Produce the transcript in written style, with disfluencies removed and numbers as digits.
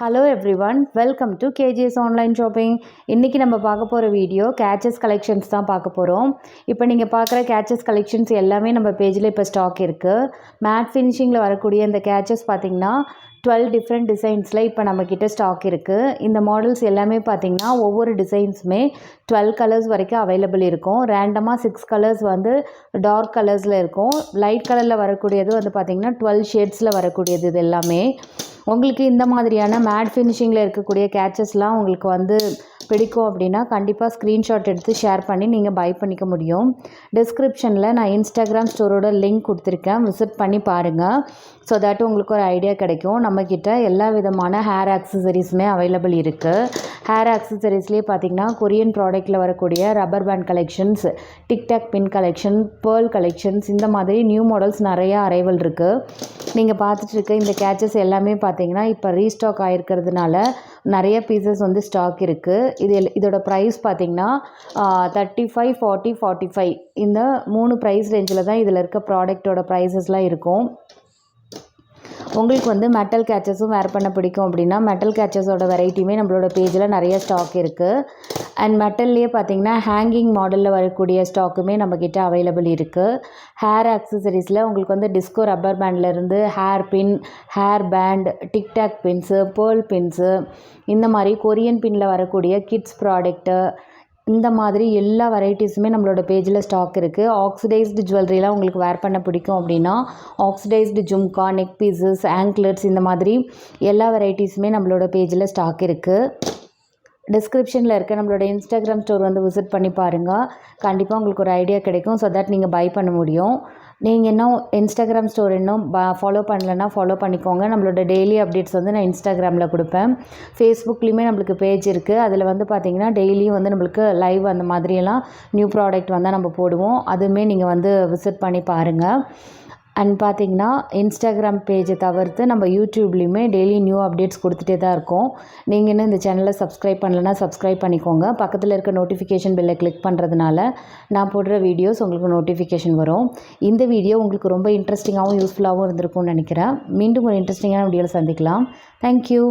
Hello everyone, welcome to KGS online shopping. இன்னைக்கு நம்ம பார்க்க போற வீடியோ கேச்சஸ் கலெக்ஷன்ஸ் தான் பார்க்க போறோம். இப்போ நீங்க பார்க்குற கேச்சஸ் கலெக்ஷன்ஸ் எல்லாமே நம்ம பேஜ்ல இப்போ ஸ்டாக் இருக்கு. மேட் ஃபினிஷிங்ல வரக்கூடிய இந்த கேச்சஸ் பாத்தீங்கன்னா 12 டிஃப்ரெண்ட் டிசைன்ஸில் இப்போ நம்மக்கிட்ட ஸ்டாக் இருக்குது. இந்த மாடல்ஸ் எல்லாமே பார்த்திங்கன்னா ஒவ்வொரு டிசைன்ஸுமே 12 கலர்ஸ் வரைக்கும் அவைலபிள் இருக்கும். ரேண்டமாக 6 கலர்ஸ் வந்து டார்க் கலர்ஸில் இருக்கும். லைட் கலரில் வரக்கூடியது வந்து பார்த்திங்கன்னா 12 ஷேட்ஸில் வரக்கூடியது. இது எல்லாமே உங்களுக்கு இந்த மாதிரியான மேட் ஃபினிஷிங்கில் இருக்கக்கூடிய கேச்சஸ்லாம் உங்களுக்கு வந்து பிடிக்கும் அப்படின்னா கண்டிப்பாக ஸ்க்ரீன்ஷாட் எடுத்து ஷேர் பண்ணி நீங்கள் பை பண்ணிக்க முடியும். டிஸ்கிரிப்ஷனில் நான் இன்ஸ்டாகிராம் ஸ்டோரோட லிங்க் கொடுத்துருக்கேன், விசிட் பண்ணி பாருங்கள். ஸோ தட் உங்களுக்கு ஒரு ஐடியா கிடைக்கும். நம்மக்கிட்ட எல்லா விதமான ஹேர் ஆக்சசரிஸுமே அவைலபிள் இருக்குது. ஹேர் ஆக்சசரிஸ்லேயே பார்த்திங்கன்னா கொரியன் ப்ராடக்ட்டில் வரக்கூடிய ரப்பர் பேண்ட் கலெக்ஷன்ஸ், டிக்டாக் பின் கலெக்ஷன், பேர்ல் கலெக்ஷன்ஸ், இந்த மாதிரி நியூ மாடல்ஸ் நிறையா அரைவல் இருக்குது. நீங்கள் பார்த்துட்டு இருக்க இந்த கேச்சஸ் எல்லாமே பார்த்தீங்கன்னா இப்போ ரீஸ்டாக் ஆகிருக்கிறதுனால நிறைய பீசஸ் வந்து ஸ்டாக் இருக்குது. இதோட ப்ரைஸ் பார்த்திங்கன்னா 35, 40, 45 இந்த 3 ப்ரைஸ் ரேஞ்சில் தான் இதில் இருக்க ப்ராடக்டோட ப்ரைஸஸ்லாம் இருக்கும். உங்களுக்கு வந்து மெட்டல் கேச்சஸும் வேர் பண்ண பிடிக்கும் அப்படின்னா மெட்டல் கேச்சஸோட வெரைட்டியுமே நம்மளோட பேஜில் நிறைய ஸ்டாக் இருக்குது. அண்ட் மெட்டல்லையே பார்த்திங்கன்னா ஹேங்கிங் மாடலில் வரக்கூடிய ஸ்டாக்குமே நம்மக்கிட்ட அவைலபிள் இருக்குது. ஹேர் ஆக்சசரிஸில் உங்களுக்கு வந்து டிஸ்கோ ரப்பர் பேண்ட்லேருந்து hair pin, hair band, TikTok pins, pearl pins, இந்த மாதிரி கொரியன் பின்னில் வரக்கூடிய கிட்ஸ் ப்ராடக்ட்டு, இந்த மாதிரி எல்லா வெரைட்டிஸுமே நம்மளோட பேஜில் ஸ்டாக் இருக்குது. ஆக்சிடைஸ்டு ஜுவல்லரிலாம் உங்களுக்கு வேர் பண்ண பிடிக்கும் அப்படின்னா oxidised jhumka, neck pieces, anklets, இந்த மாதிரி எல்லா வெரைட்டிஸுமே நம்மளோட பேஜில் ஸ்டாக் இருக்குது. டிஸ்கிரிப்ஷனில் இருக்க நம்மளோட இன்ஸ்டாகிராம் ஸ்டோர் வந்து விசிட் பண்ணி பாருங்கள். கண்டிப்பாக உங்களுக்கு ஒரு ஐடியா கிடைக்கும். ஸோ தட் நீங்கள் பை பண்ண முடியும். நீங்கள் இன்னும் இன்ஸ்டாகிராம் ஸ்டோர் இன்னும் ஃபாலோ பண்ணலைன்னா ஃபாலோ பண்ணிக்கோங்க. நம்மளோட டெய்லி அப்டேட்ஸ் வந்து நான் இன்ஸ்டாகிராமில் கொடுப்பேன். ஃபேஸ்புக்லேயுமே நம்மளுக்கு பேஜ் இருக்குது. அதில் வந்து பார்த்திங்கன்னா டெய்லியும் வந்து நம்மளுக்கு லைவ் அந்த மாதிரியெல்லாம் நியூ ப்ராடக்ட் வந்தால் நம்ம போடுவோம். அதுவுமே நீங்கள் வந்து விசிட் பண்ணி பாருங்கள். அண்ட் பார்த்திங்கன்னா இன்ஸ்டாகிராம் பேஜை தவிர்த்து நம்ம யூடியூப்லேயுமே டெய்லி நியூ அப்டேட்ஸ் கொடுத்துட்டே தான் இருக்கோம். நீங்கள் இன்னும் இந்த சேனலை சப்ஸ்கிரைப் பண்ணலைன்னா சப்ஸ்கிரைப் பண்ணிக்கோங்க. பக்கத்தில் இருக்க நோட்டிஃபிகேஷன் பெல்லை கிளிக் பண்ணுறதுனால நான் போடுற வீடியோஸ் உங்களுக்கு நோட்டிஃபிகேஷன் வரும். இந்த வீடியோ உங்களுக்கு ரொம்ப இன்ட்ரெஸ்டிங்காகவும் யூஸ்ஃபுல்லாகவும் இருந்திருக்கும்னு நினைக்கிறேன். மீண்டும் ஒரு இன்ட்ரெஸ்டிங்கான வீடியோவில் சந்திக்கலாம். தேங்க்யூ.